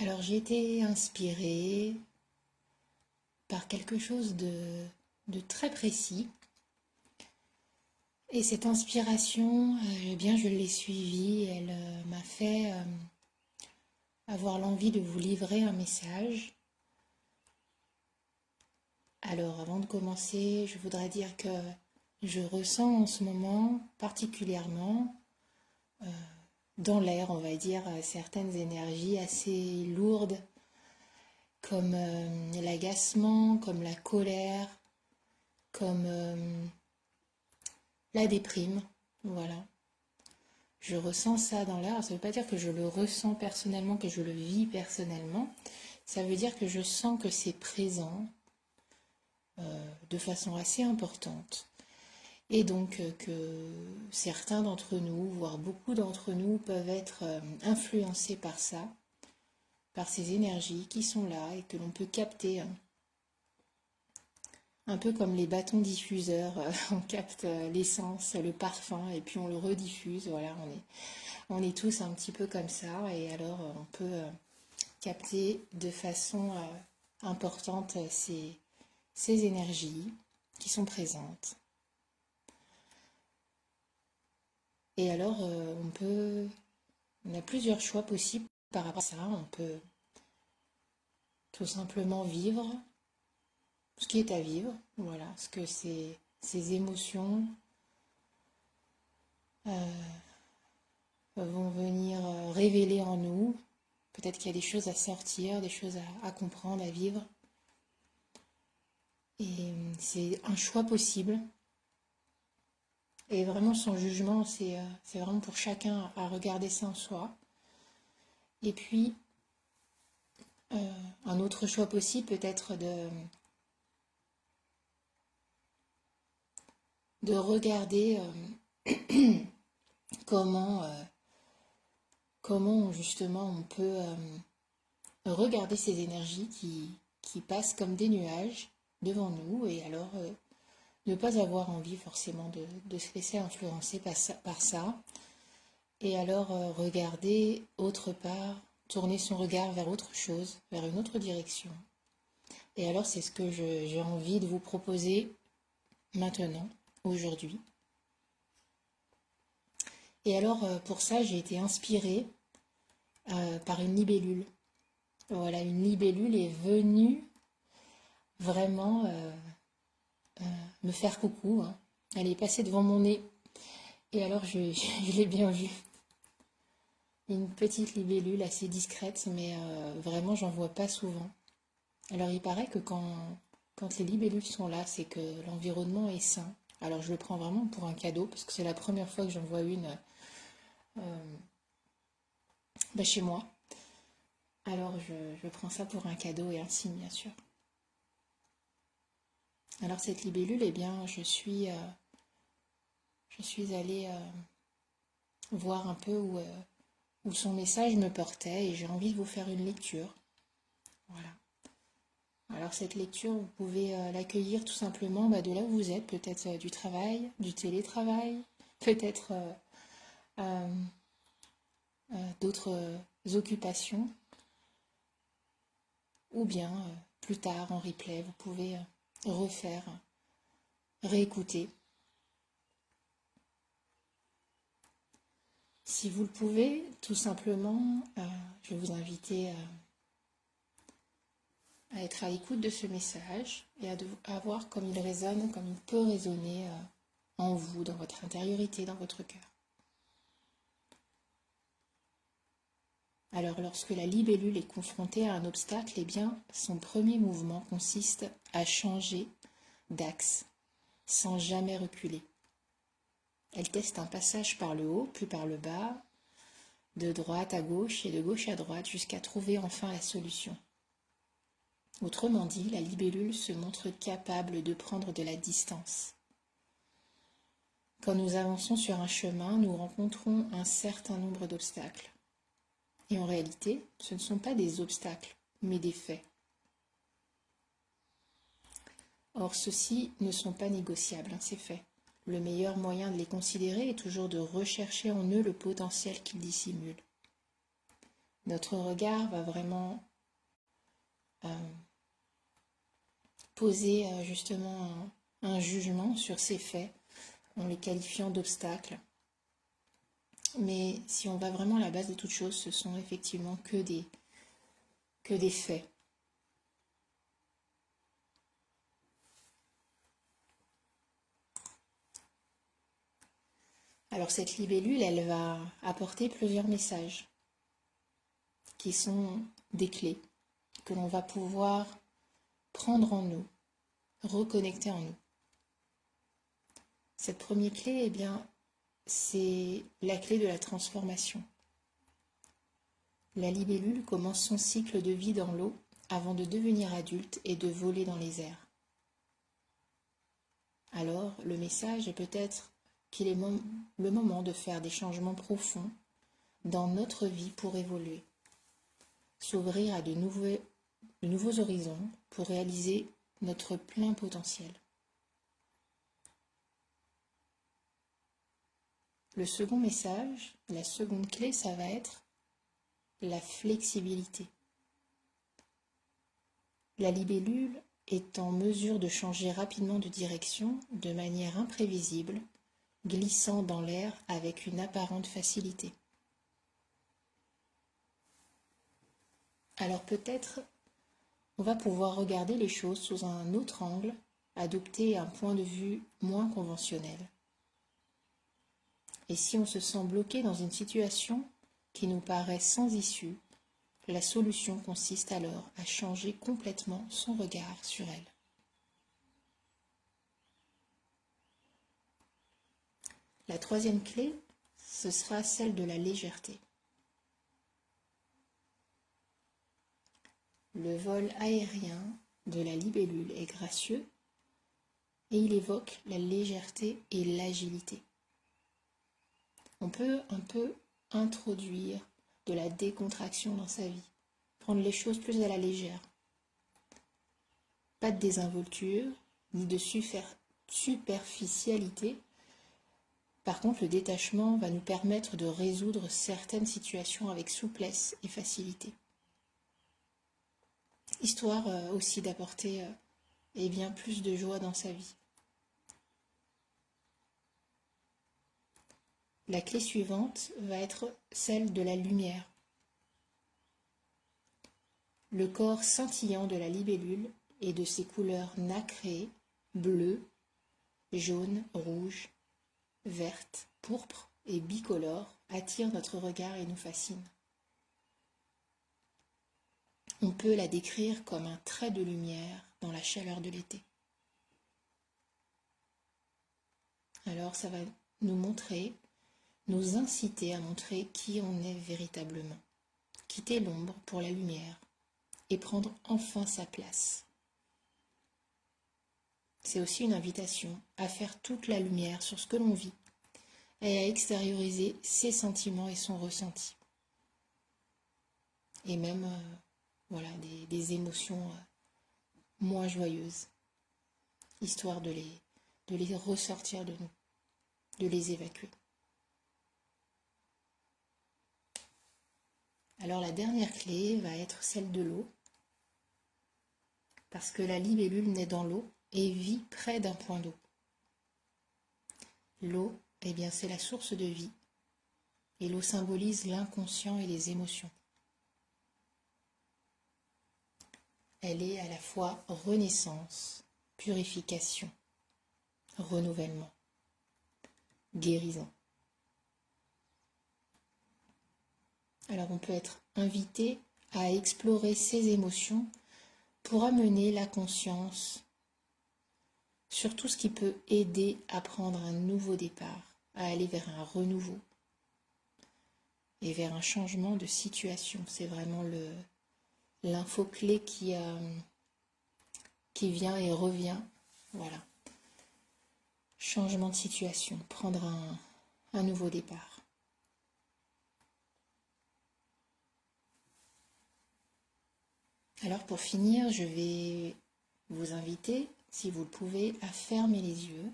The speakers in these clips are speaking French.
Alors j'ai été inspirée par quelque chose de très précis. Et cette inspiration, eh bien, je l'ai suivie. Elle m'a fait avoir l'envie de vous livrer un message. Alors avant de commencer, je voudrais dire que je ressens en ce moment particulièrement dans l'air, on va dire, certaines énergies assez lourdes, comme l'agacement, comme la colère, comme la déprime. Voilà. Je ressens ça dans l'air. Ça ne veut pas dire que je le ressens personnellement, que je le vis personnellement. Ça veut dire que je sens que c'est présent de façon assez importante. Et donc que certains d'entre nous, voire beaucoup d'entre nous, peuvent être influencés par ça, par ces énergies qui sont là et que l'on peut capter, hein. Un peu comme les bâtons diffuseurs, on capte l'essence, le parfum et puis on le rediffuse. Voilà, on est tous un petit peu comme ça et alors on peut capter de façon importante ces énergies qui sont présentes. Et alors on a plusieurs choix possibles par rapport à ça. On peut tout simplement vivre ce qui est à vivre, voilà, ce que ces émotions vont venir révéler en nous. Peut-être qu'il y a des choses à sortir, des choses à comprendre, à vivre. Et c'est un choix possible. Et vraiment, son jugement, c'est vraiment pour chacun à regarder ça en soi. Et puis, un autre choix possible peut-être de regarder comment, comment justement on peut regarder ces énergies qui passent comme des nuages devant nous et alors ne pas avoir envie forcément de se laisser influencer par ça. Et alors regarder autre part, tourner son regard vers autre chose, vers une autre direction. Et alors c'est ce que j'ai envie de vous proposer maintenant, aujourd'hui. Et alors pour ça j'ai été inspirée par une libellule. Voilà, une libellule est venue vraiment me faire coucou, hein. Elle est passée devant mon nez et alors je l'ai bien vue. Une petite libellule assez discrète, mais vraiment j'en vois pas souvent. Alors il paraît que quand les libellules sont là, c'est que l'environnement est sain. Alors je le prends vraiment pour un cadeau, parce que c'est la première fois que j'en vois une chez moi. Alors je prends ça pour un cadeau et un signe, bien sûr. Alors cette libellule, eh bien, je suis allée voir un peu où son message me portait et j'ai envie de vous faire une lecture. Voilà. Alors cette lecture, vous pouvez l'accueillir tout simplement de là où vous êtes, peut-être du travail, du télétravail, peut-être d'autres occupations, ou bien plus tard en replay, vous pouvez refaire, réécouter. Si vous le pouvez, tout simplement, je vais vous inviter à être à l'écoute de ce message et à voir comme il résonne, comme il peut résonner en vous, dans votre intériorité, dans votre cœur. Alors lorsque la libellule est confrontée à un obstacle, eh bien, son premier mouvement consiste à changer d'axe, sans jamais reculer. Elle teste un passage par le haut, puis par le bas, de droite à gauche et de gauche à droite, jusqu'à trouver enfin la solution. Autrement dit, la libellule se montre capable de prendre de la distance. Quand nous avançons sur un chemin, nous rencontrons un certain nombre d'obstacles. Et en réalité, ce ne sont pas des obstacles, mais des faits. Or, ceux-ci ne sont pas négociables, ces faits. Le meilleur moyen de les considérer est toujours de rechercher en eux le potentiel qu'ils dissimulent. Notre regard va vraiment poser justement un jugement sur ces faits en les qualifiant d'obstacles. Mais si on va vraiment à la base de toute chose, ce sont effectivement que des faits. Alors cette libellule, elle va apporter plusieurs messages qui sont des clés que l'on va pouvoir prendre en nous, reconnecter en nous. Cette première clé, eh bien, c'est la clé de la transformation. La libellule commence son cycle de vie dans l'eau avant de devenir adulte et de voler dans les airs. Alors, le message est peut-être qu'il est le moment de faire des changements profonds dans notre vie pour évoluer, s'ouvrir à de nouveaux horizons pour réaliser notre plein potentiel. Le second message, la seconde clé, ça va être la flexibilité. La libellule est en mesure de changer rapidement de direction de manière imprévisible, glissant dans l'air avec une apparente facilité. Alors peut-être on va pouvoir regarder les choses sous un autre angle, adopter un point de vue moins conventionnel. Et si on se sent bloqué dans une situation qui nous paraît sans issue, la solution consiste alors à changer complètement son regard sur elle. La troisième clé, ce sera celle de la légèreté. Le vol aérien de la libellule est gracieux et il évoque la légèreté et l'agilité. On peut un peu introduire de la décontraction dans sa vie, prendre les choses plus à la légère. Pas de désinvolture, ni de superficialité. Par contre, le détachement va nous permettre de résoudre certaines situations avec souplesse et facilité. Histoire aussi d'apporter bien plus de joie dans sa vie. La clé suivante va être celle de la lumière. Le corps scintillant de la libellule et de ses couleurs nacrées, bleu, jaune, rouge, verte, pourpre et bicolore attire notre regard et nous fascine. On peut la décrire comme un trait de lumière dans la chaleur de l'été. Alors ça va nous inciter à montrer qui on est véritablement, quitter l'ombre pour la lumière et prendre enfin sa place. C'est aussi une invitation à faire toute la lumière sur ce que l'on vit et à extérioriser ses sentiments et son ressenti. Et même des émotions moins joyeuses, histoire de les ressortir de nous, de les évacuer. Alors la dernière clé va être celle de l'eau, parce que la libellule naît dans l'eau et vit près d'un point d'eau. L'eau, eh bien, c'est la source de vie, et l'eau symbolise l'inconscient et les émotions. Elle est à la fois renaissance, purification, renouvellement, guérison. Alors on peut être invité à explorer ces émotions pour amener la conscience sur tout ce qui peut aider à prendre un nouveau départ, à aller vers un renouveau et vers un changement de situation. C'est vraiment l'info-clé qui vient et revient. Voilà. Changement de situation, prendre un nouveau départ. Alors pour finir, je vais vous inviter, si vous le pouvez, à fermer les yeux.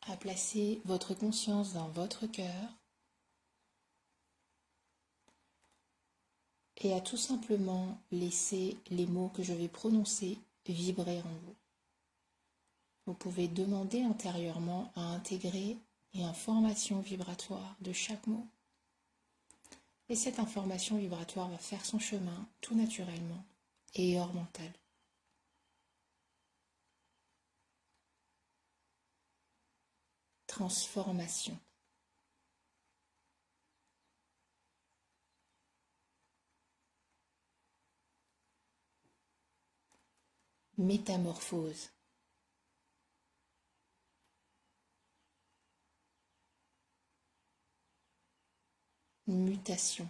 à placer votre conscience dans votre cœur et à tout simplement laisser les mots que je vais prononcer vibrer en vous. Vous pouvez demander intérieurement à intégrer une information vibratoire de chaque mot. Et cette information vibratoire va faire son chemin tout naturellement et hors mental. Transformation. Métamorphose. Mutation.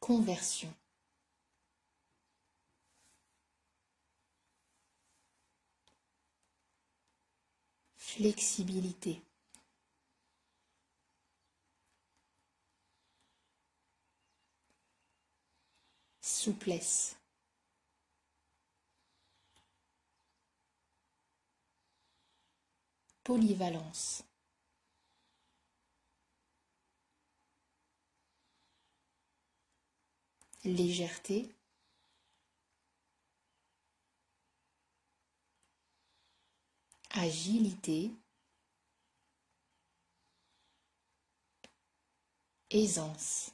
Conversion. Flexibilité. Souplesse. Polyvalence. Légèreté. Agilité. Aisance.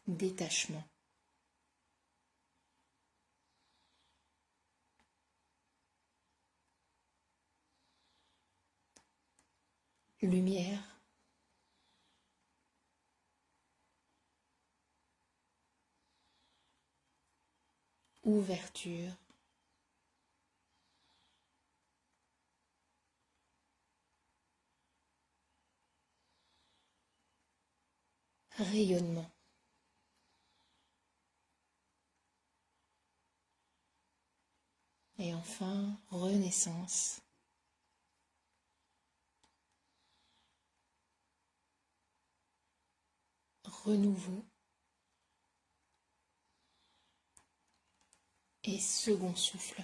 Détachement. Lumière. Ouverture. Rayonnement. Et enfin, renaissance. Renouveau. Et second souffle.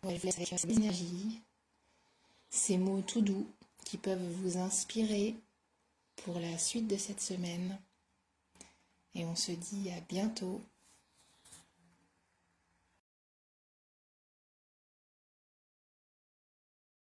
Ouais, je vous laisse avec cette énergie, ces mots tout doux qui peuvent vous inspirer pour la suite de cette semaine. Et on se dit à bientôt